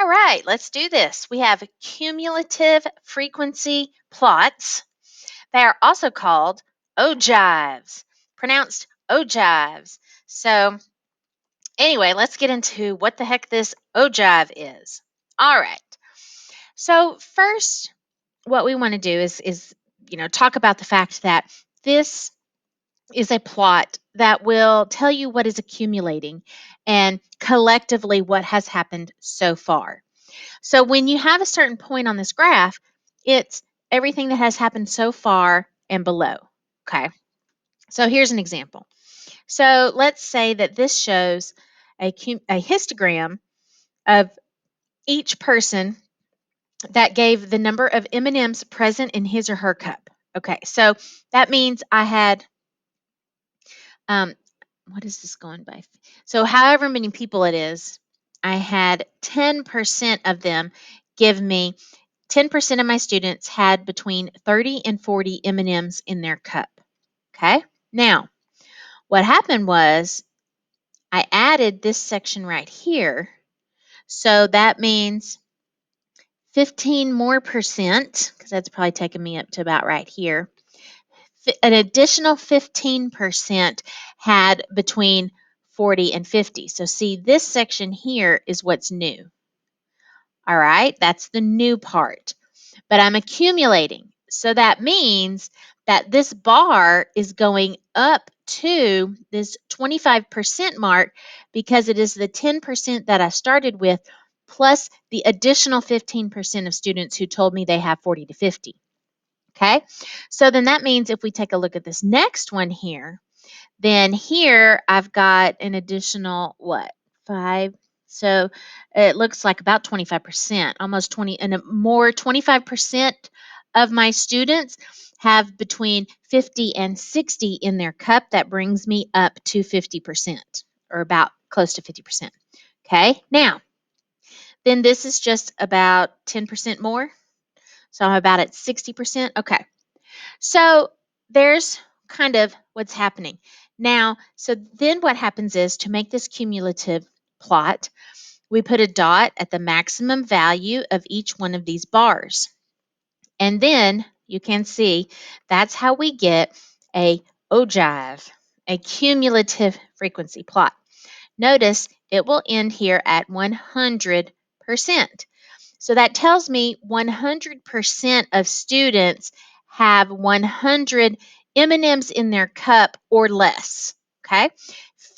right, let's do this. We have cumulative frequency plots. They are also called ogives, pronounced ogives. So, anyway, let's get into what the heck this ogive is. All right. So, first, what we want to do is talk about the fact that this is a plot that will tell you what is accumulating and collectively what has happened so far. So when you have a certain point on this graph, it's everything that has happened so far and below. Okay. So here's an example. So let's say that this shows a histogram of each person that gave the number of M&Ms present in his or her cup. Okay. So that means I had um, what is this going by? So however many people it is, I had 10% of them give me 10% of my students had between 30 and 40 M&Ms in their cup. Okay? Now, what happened was I added this section right here. So that means 15 more percent, because that's probably taking me up to about right here. An additional 15% had between 40 and 50. So see, this section here is what's new. All right, that's the new part. But I'm accumulating. So that means that this bar is going up to this 25% mark because it is the 10% that I started with plus the additional 15% of students who told me they have 40 to 50. Okay, so then that means if we take a look at this next one here, then here I've got an additional, what, 5? So it looks like about 25%, almost 20, and more 25% of my students have between 50 and 60 in their cup. That brings me up to 50%, or about close to 50%. Okay, now, then this is just about 10% more. So I'm about at 60%. Okay. So there's kind of what's happening. Now, so then what happens is to make this cumulative plot, we put a dot at the maximum value of each one of these bars. And then you can see that's how we get a ogive, a cumulative frequency plot. Notice it will end here at 100%. So that tells me 100% of students have 100 M&Ms in their cup or less. Okay?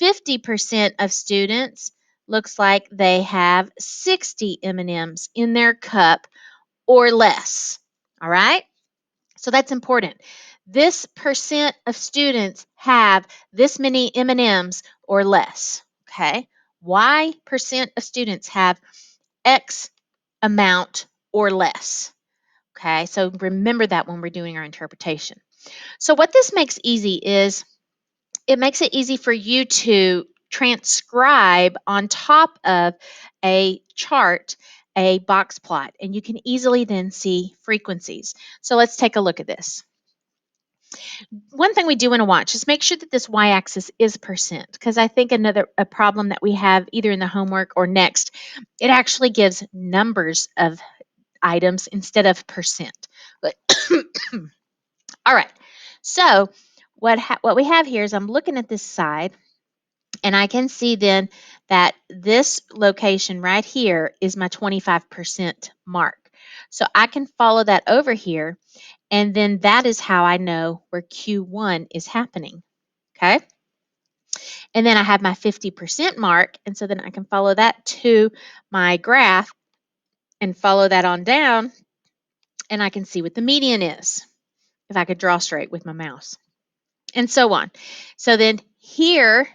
50% of students looks like they have 60 M&Ms in their cup or less. All right? So that's important. This percent of students have this many M&Ms or less. Okay? Y percent of students have X amount or less. Okay, so remember that when we're doing our interpretation. So what this makes easy is it makes it easy for you to transcribe on top of a chart a box plot, and you can easily then see frequencies. So let's take a look at this. One thing we do want to watch is make sure that this y-axis is percent, because I think a problem that we have either in the homework or next, it actually gives numbers of items instead of percent. But all right. So what we have here is I'm looking at this side, and I can see then that this location right here is my 25% mark. So I can follow that over here, and then that is how I know where Q1 is happening. Okay. And then I have my 50% mark, and so then I can follow that to my graph and follow that on down, and I can see what the median is if I could draw straight with my mouse, and so on. So then here,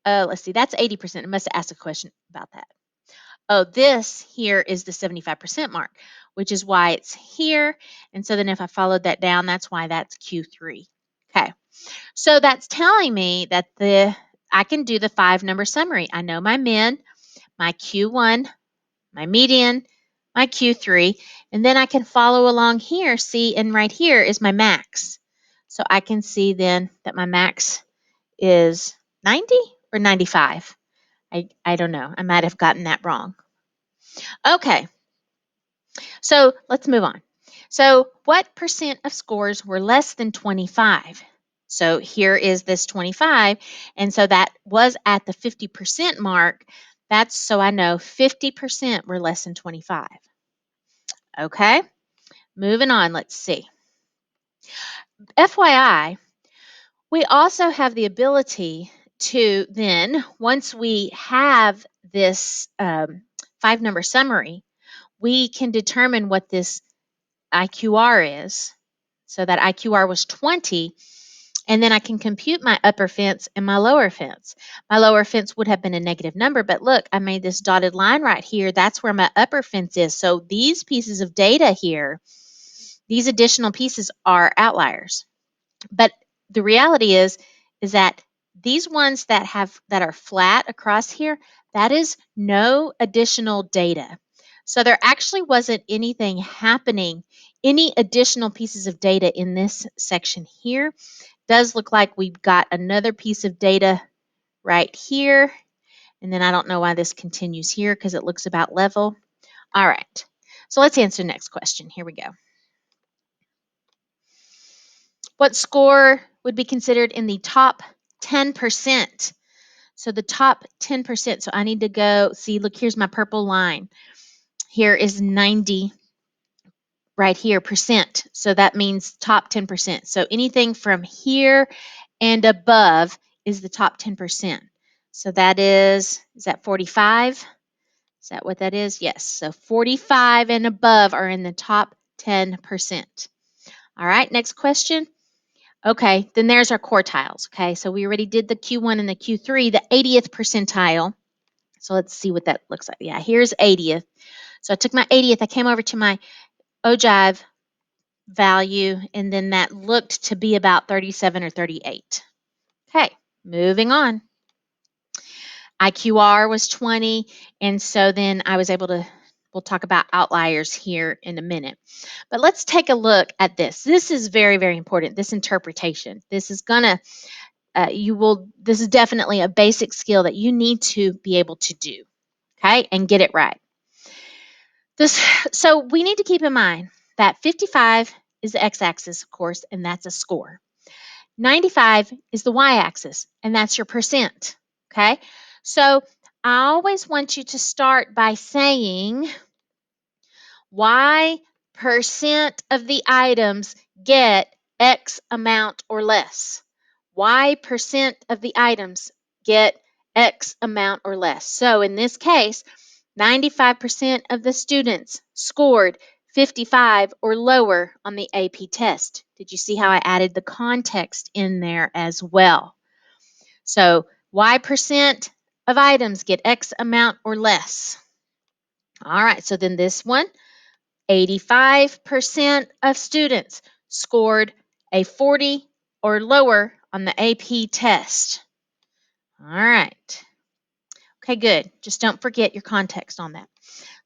let's see, that's 80%. I must have asked a question about that. Oh, this here is the 75% mark, which is why it's here. And so then if I followed that down, that's why that's Q3. Okay. So that's telling me that I can do the 5-number summary. I know my min, my Q1, my median, my Q3, and then I can follow along here, see, and right here is my max. So I can see then that my max is 90 or 95. I don't know. I might have gotten that wrong. Okay, so let's move on. So what percent of scores were less than 25? So here is this 25, and so that was at the 50% mark. That's so I know 50% were less than 25. Okay, moving on, let's see. FYI, we also have the ability to then, once we have this 5-number summary, we can determine what this IQR is. So that IQR was 20, and then I can compute my upper fence and my lower fence. My lower fence would have been a negative number, but look, I made this dotted line right here. That's where my upper fence is. So these pieces of data here, these additional pieces are outliers. But the reality is that these ones that are flat across here, that is no additional data. So there actually wasn't anything happening, any additional pieces of data in this section here. Does look like we've got another piece of data right here. And then I don't know why this continues here because it looks about level. All right. So let's answer the next question. Here we go. What score would be considered in the top 10%? So the top 10%. So I need to go see, look, here's my purple line. Here is 90 right here percent. So that means top 10%. So anything from here and above is the top 10%. So that is that 45? Is that what that is? Yes. So 45 and above are in the top 10%. All right, next question. Okay, then there's our quartiles. Okay, so we already did the Q1 and the Q3, the 80th percentile. So let's see what that looks like. Yeah, here's 80th. So I took my 80th, I came over to my ogive value, and then that looked to be about 37 or 38. Okay, moving on. IQR was 20, and so then I was able to, we'll talk about outliers here in a minute. But let's take a look at this. This is very, very important, this interpretation. This is going to this is definitely a basic skill that you need to be able to do, okay, and get it right. So we need to keep in mind that 55 is the x-axis, of course, and that's a score. 95 is the y-axis, and that's your percent, okay? So I always want you to start by saying y percent of the items get X amount or less. Y percent of the items get X amount or less. So in this case, 95% of the students scored 55 or lower on the AP test. Did you see how I added the context in there as well? So Y percent of items get X amount or less. All right, so then this one, 85% of students scored a 40 or lower on the AP test. All right. Okay, good. Just don't forget your context on that.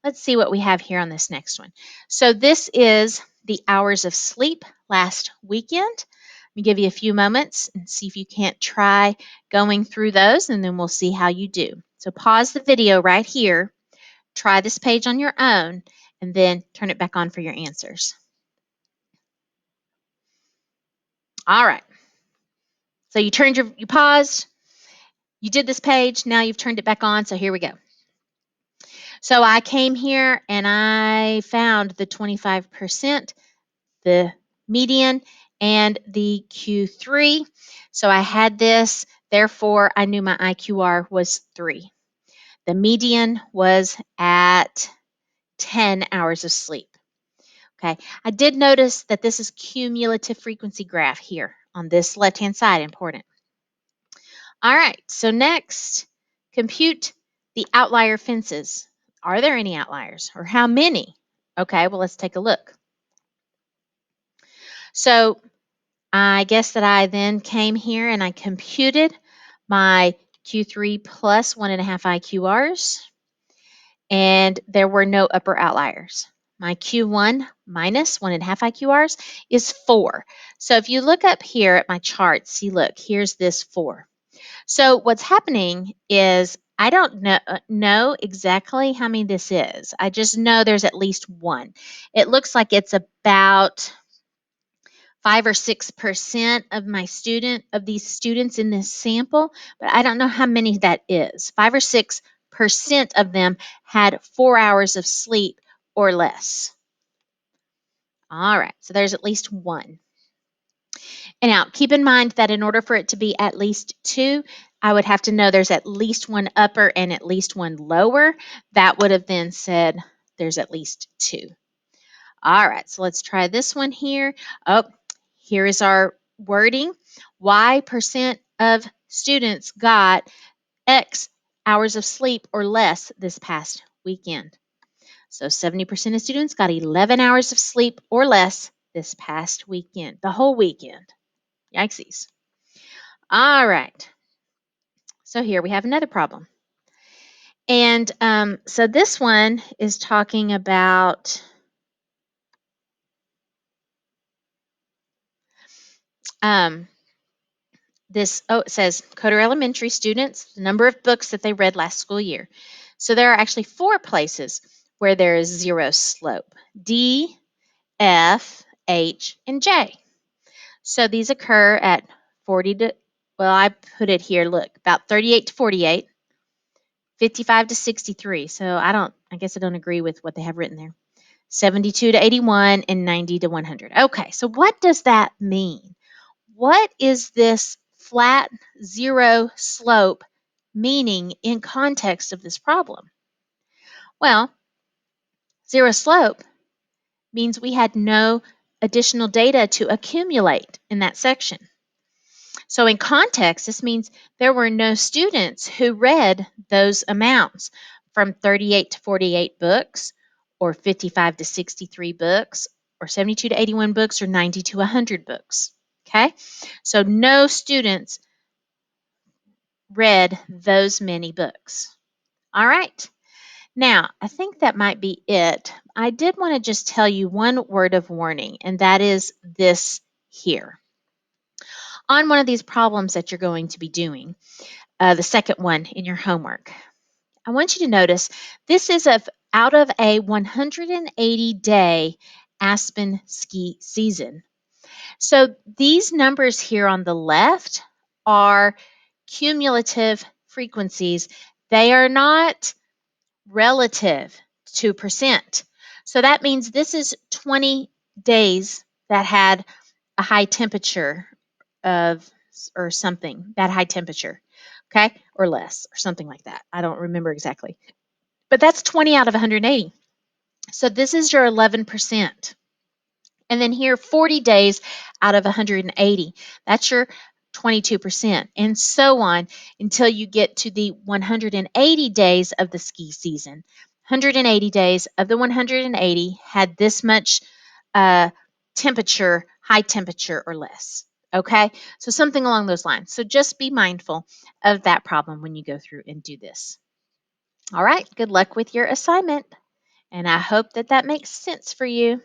Let's see what we have here on this next one. So this is the hours of sleep last weekend. Let me give you a few moments and see if you can't try going through those, and then we'll see how you do. So pause the video right here, try this page on your own, and then turn it back on for your answers. All right. So you paused, you did this page, now you've turned it back on, so here we go. So I came here and I found the 25%, the median, and the Q3. So I had this, therefore I knew my IQR was 3. The median was at 10 hours of sleep. Okay, I did notice that this is cumulative frequency graph here on this left-hand side, important. All right, so next, compute the outlier fences. Are there any outliers, or how many? Okay, well, let's take a look. So I guess that I then came here and I computed my Q3 plus 1.5 IQRs, and there were no upper outliers. My Q1 minus 1.5 IQRs is 4. So if you look up here at my chart, see, look, here's this 4. So what's happening is I don't know exactly how many this is. I just know there's at least one. It looks like it's about 5 or 6% of these students in this sample, but I don't know how many that is. 5 or 6% of them had 4 hours of sleep or less. All right, so there's at least one. And now keep in mind that in order for it to be at least two, I would have to know there's at least one upper and at least one lower. That would have then said there's at least two. All right, so let's try this one here. Oh, here is our wording. Y% of students got X hours of sleep or less this past weekend. So 70% of students got 11 hours of sleep or less this past weekend, the whole weekend. Yikesies. All right. So here we have another problem. And so this one is talking about it says Coder Elementary students, the number of books that they read last school year. So there are actually 4 places where there is zero slope: D, F, H, and J. So these occur at 40 to, well, I put it here, look, about 38 to 48, 55 to 63. So I guess I don't agree with what they have written there. 72 to 81 and 90 to 100. Okay, so what does that mean? What is this flat zero slope meaning in context of this problem? Well, zero slope means we had no additional data to accumulate in that section. So in context, this means there were no students who read those amounts from 38 to 48 books, or 55 to 63 books, or 72 to 81 books, or 90 to 100 books. Okay? So no students read those many books. All right. Now, I think that might be it. I did want to just tell you one word of warning, and that is this here. On one of these problems that you're going to be doing, the second one in your homework, I want you to notice this is out of a 180-day Aspen ski season. So these numbers here on the left are cumulative frequencies. They are not relative to percent. So that means this is 20 days that had a high temperature of, or something, that high temperature, okay, or less, or something like that. I don't remember exactly. But that's 20 out of 180. So this is your 11%. And then here, 40 days out of 180. That's your 22%, and so on until you get to the 180 days of the ski season. 180 days of the 180 had this much temperature, high temperature or less. Okay, so something along those lines. So just be mindful of that problem when you go through and do this. All right, good luck with your assignment, and I hope that makes sense for you.